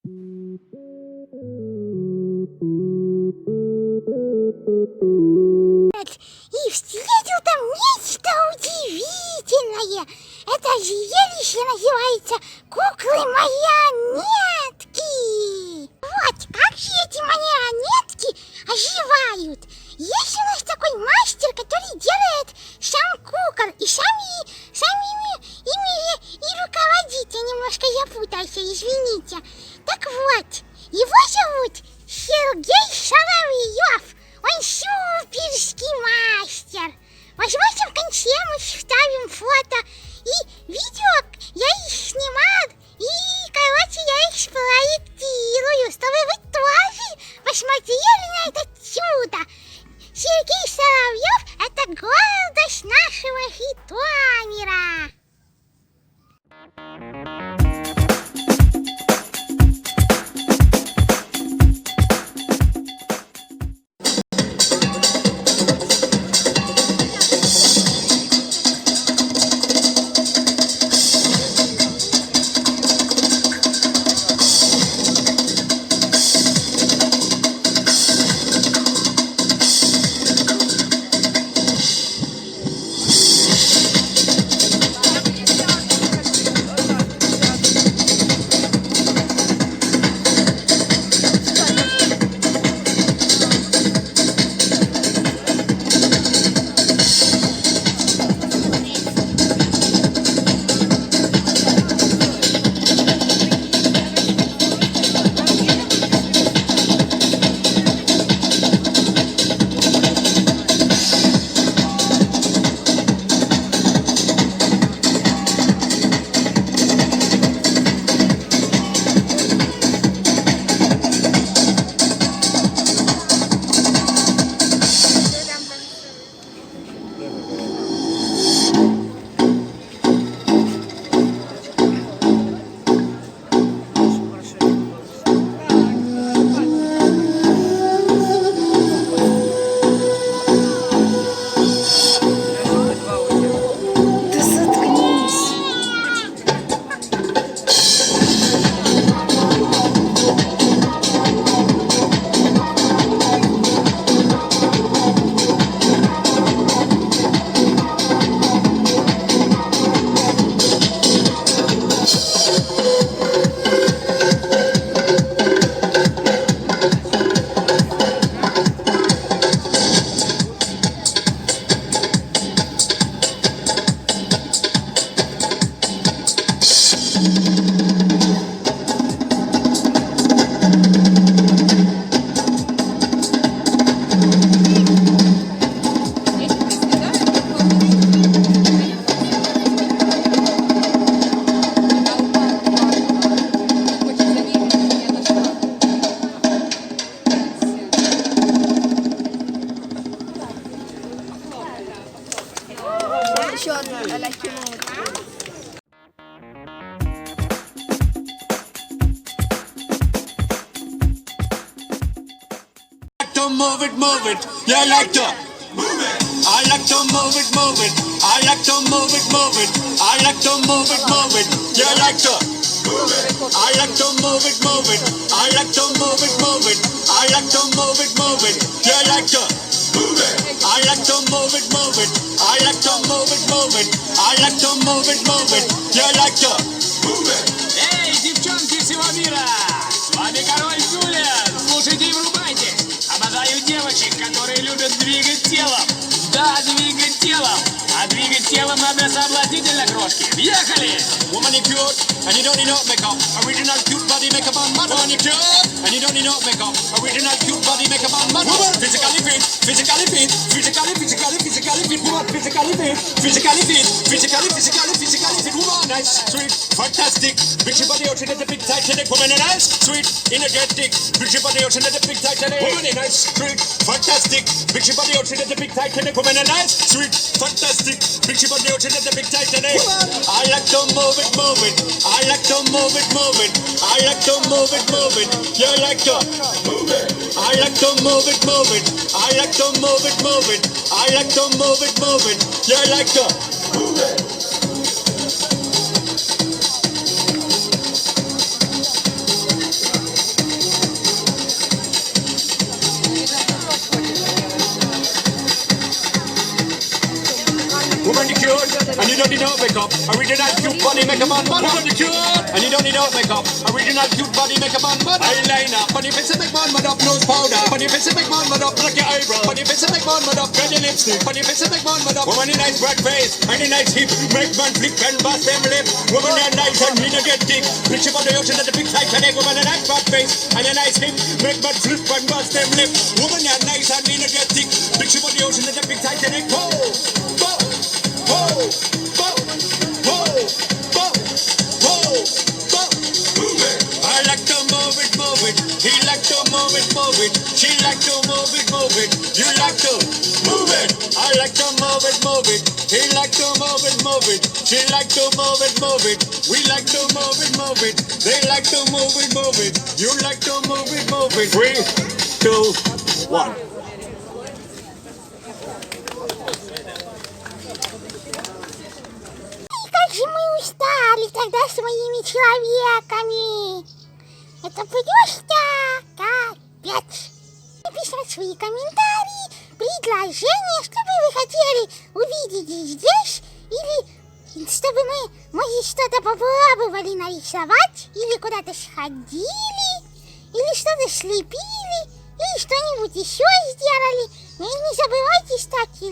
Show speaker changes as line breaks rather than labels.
И встретил там нечто удивительное. Это зрелище называется куклы-марионетки. Вот как же эти марионетки оживают. Есть у нас такой мастер, который делает сам кукол и самими ими и руководит. Я немножко запутался, извините. Так вот, его зовут Сергей Соловьев. Он суперский мастер. Возможно, в конце мы вставим фото и видео. Я их снимал и, короче, я их спроектирую, чтобы вы тоже посмотрели на это чудо. Сергей Соловьев – это гордость нашего Житомира.
Еще одна а-ля кино.
Move it, yeah, I like to move it. I like to move it. I like to move it. I like to move it, yeah, I like to move it. I like to move it. I like to move it. I like to move it, yeah, I like to move it. I like to move it. I like to move it. I like to move it, yeah, I like to move it.
Эй, девчонки всего мира! С вами король Зулиан! Слушайте и врубайте! Обожаю девочек, которые любят двигать телом. Да, двигать телом. А двигать телом надо соблазнительно, крошки. Въехали!
Woman, you cute, and you don't need no makeup. Original cute body makeup on man. Woman, you cute, and you don't need no makeup. Original cute body makeup on man. Woman, physically fit. Woman, physically fit. Woman, nice, sweet, fantastic. Big body ocean at the big Titanic. Woman, nice, sweet, energetic. Big body ocean at the big Titanic. Woman, nice, sweet, fantastic. Big body ocean at the big Titanic. Woman, nice, sweet, fantastic. Big body ocean at the big Titanic. I like to move it. I like to move it. I like to move it. You like to move it. I like to move it. I like to move it. I like to move it. You like to move it. And you don't need no makeup. Original cute body make a man mad up. And you don't need no makeup. Original cute body make a man mad up. Eyeliner. Funny face make man mad up. Nose powder. Funny face make man mad up. Like your eyebrow. Funny face make man mad up. Red your lipstick. Funny face make man mad up. Woman in nice broad face. And a nice hip. Make man flip and bust them lip. Woman in nice and energetic. Picture on the ocean at the big Titanic. Woman in nice broad face. And a nice hip. Make man flip and bust them lip. Woman in nice and energetic. Picture on the ocean at the big Titanic. Whoa, whoa, whoa, whoa, whoa, whoa, whoa, whoa. Move it. I like to move it, move it. He like to move it, move it. She like to move it, move it. You like to move it. I like to move it, move it. He like to move it, move it. She like to move it, move it. We like to move it, move it. They like to move it, move it. You like to move it, move it. 3, 2, 1.
Как же мы устали тогда своими человеками. Это просто капец. Написать свои комментарии, предложения, что бы вы хотели увидеть здесь, или чтобы мы, может, что-то попробовали нарисовать, или куда-то сходили, или что-то слепили, или что-нибудь еще сделали. И не забывайте ставьте